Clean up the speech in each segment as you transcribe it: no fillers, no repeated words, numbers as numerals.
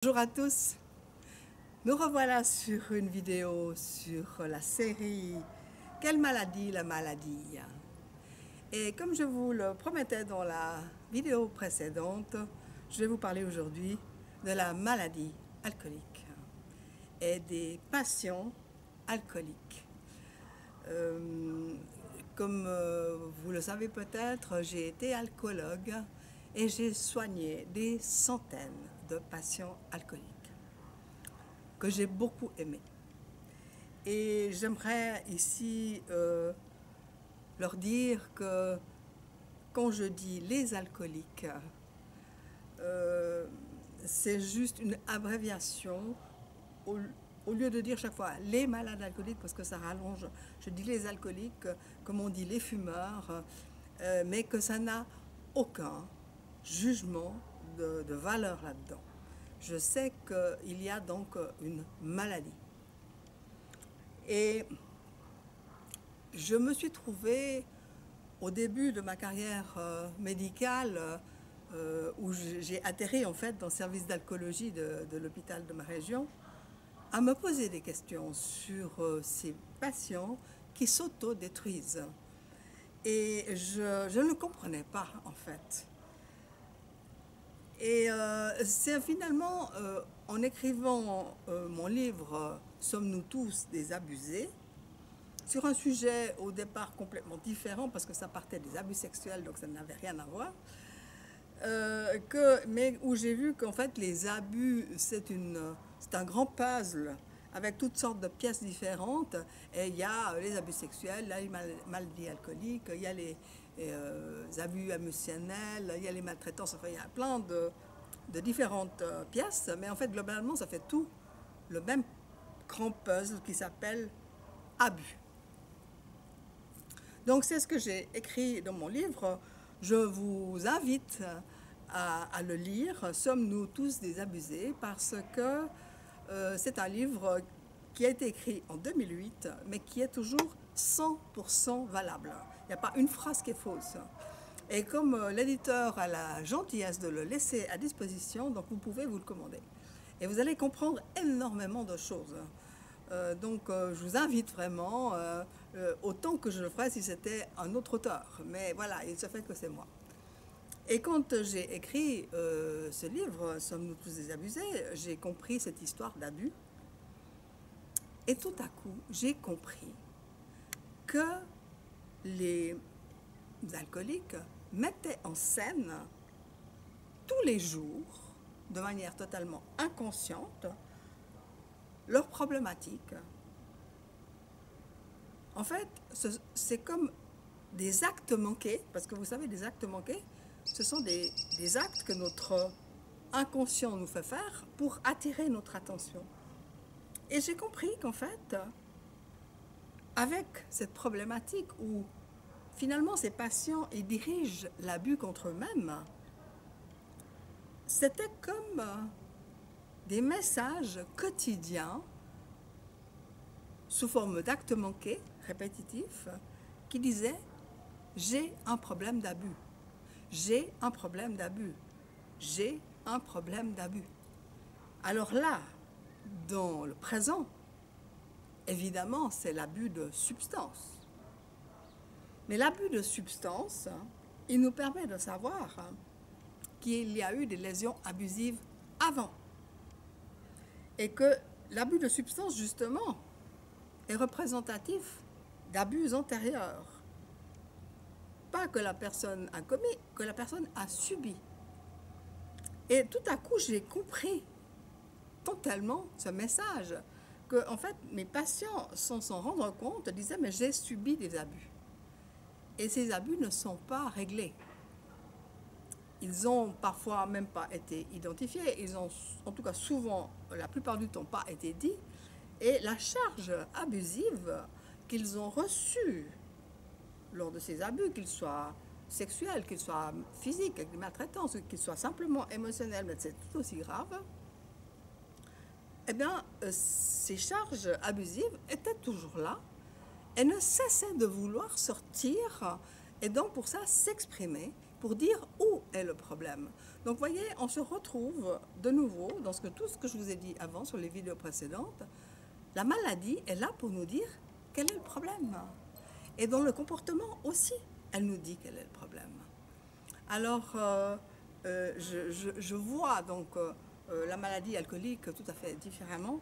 Bonjour à tous, nous revoilà sur une vidéo sur la série Quelle maladie, la maladie. Et comme je vous le promettais dans la vidéo précédente, je vais vous parler aujourd'hui de la maladie alcoolique et des patients alcooliques. Comme vous le savez peut-être, j'ai été alcoologue et j'ai soigné des centaines de patients alcooliques que j'ai beaucoup aimés. Et j'aimerais ici leur dire que quand je dis les alcooliques, c'est juste une abréviation au lieu de dire chaque fois les malades alcooliques parce que ça rallonge. Je dis les alcooliques comme on dit les fumeurs, mais que ça n'a aucun jugement de valeur là-dedans. Je sais qu'il y a donc une maladie. Et je me suis trouvée au début de ma carrière médicale où j'ai atterri en fait dans le service d'alcoolologie de l'hôpital de ma région à me poser des questions sur ces patients qui s'auto-détruisent. Et je ne comprenais pas en fait. Et c'est finalement en écrivant mon livre « Sommes-nous tous des abusés ?» sur un sujet au départ complètement différent parce que ça partait des abus sexuels, donc ça n'avait rien à voir, mais où j'ai vu qu'en fait les abus c'est un grand puzzle avec toutes sortes de pièces différentes. Et il y a les abus sexuels, il y a les maladies alcooliques, il y a les abus émotionnels, il y a les maltraitances, enfin il y a plein de différentes pièces, mais en fait globalement ça fait tout le même grand puzzle qui s'appelle abus. Donc c'est ce que j'ai écrit dans mon livre. Je vous invite à le lire, Sommes-nous tous des abusés, parce que c'est un livre qui a été écrit en 2008, mais qui est toujours 100% valable. Il n'y a pas une phrase qui est fausse. Et comme l'éditeur a la gentillesse de le laisser à disposition, donc vous pouvez vous le commander. Et vous allez comprendre énormément de choses. Donc je vous invite vraiment, autant que je le ferais si c'était un autre auteur. Mais voilà, il se fait que c'est moi. Et quand j'ai écrit ce livre, Sommes-nous tous des abusés, j'ai compris cette histoire d'abus. Et tout à coup, j'ai compris que les alcooliques mettaient en scène tous les jours, de manière totalement inconsciente, leurs problématiques. En fait, c'est comme des actes manqués, parce que vous savez, des actes manqués, ce sont des actes que notre inconscient nous fait faire pour attirer notre attention. Et j'ai compris qu'en fait, avec cette problématique où finalement ces patients ils dirigent l'abus contre eux-mêmes, c'était comme des messages quotidiens sous forme d'actes manqués, répétitifs, qui disaient « j'ai un problème d'abus, j'ai un problème d'abus, j'ai un problème d'abus ». Alors là, dans le présent, évidemment, c'est l'abus de substances. Mais l'abus de substances, il nous permet de savoir qu'il y a eu des lésions abusives avant. Et que l'abus de substances, justement, est représentatif d'abus antérieurs. Pas que la personne a commis, que la personne a subi. Et tout à coup, j'ai compris totalement ce message, que en fait, mes patients, sans s'en rendre compte, disaient « mais j'ai subi des abus ». Et ces abus ne sont pas réglés. Ils ont parfois même pas été identifiés, ils ont en tout cas souvent, la plupart du temps, pas été dits. Et la charge abusive qu'ils ont reçue lors de ces abus, qu'ils soient sexuels, qu'ils soient physiques, avec des maltraitances, qu'ils soient simplement émotionnels, mais c'est tout aussi grave, eh bien, ces charges abusives étaient toujours là et ne cessaient de vouloir sortir et donc pour ça s'exprimer pour dire où est le problème. Donc, vous voyez, on se retrouve de nouveau dans tout ce que je vous ai dit avant sur les vidéos précédentes. La maladie est là pour nous dire quel est le problème. Et dans le comportement aussi, elle nous dit quel est le problème. Alors, je vois donc la maladie alcoolique tout à fait différemment.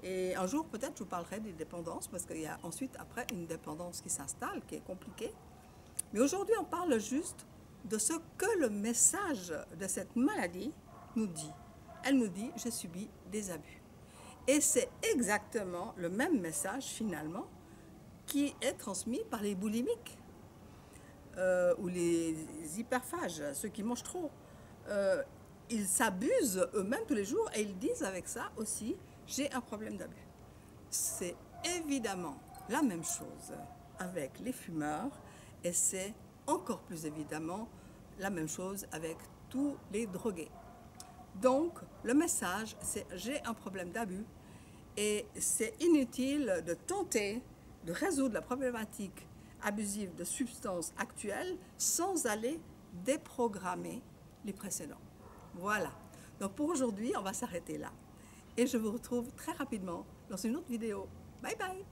Et un jour, peut-être, je vous parlerai des dépendances, parce qu'il y a ensuite, après, une dépendance qui s'installe, qui est compliquée. Mais aujourd'hui, on parle juste de ce que le message de cette maladie nous dit. Elle nous dit, j'ai subi des abus. Et c'est exactement le même message, finalement, qui est transmis par les boulimiques ou les hyperphages, ceux qui mangent trop. Ils s'abusent eux-mêmes tous les jours et ils disent avec ça aussi, j'ai un problème d'abus. C'est évidemment la même chose avec les fumeurs et c'est encore plus évidemment la même chose avec tous les drogués. Donc, le message, c'est j'ai un problème d'abus et c'est inutile de tenter de résoudre la problématique abusive de substances actuelles sans aller déprogrammer les précédents. Voilà. Donc pour aujourd'hui, on va s'arrêter là. Et je vous retrouve très rapidement dans une autre vidéo. Bye bye!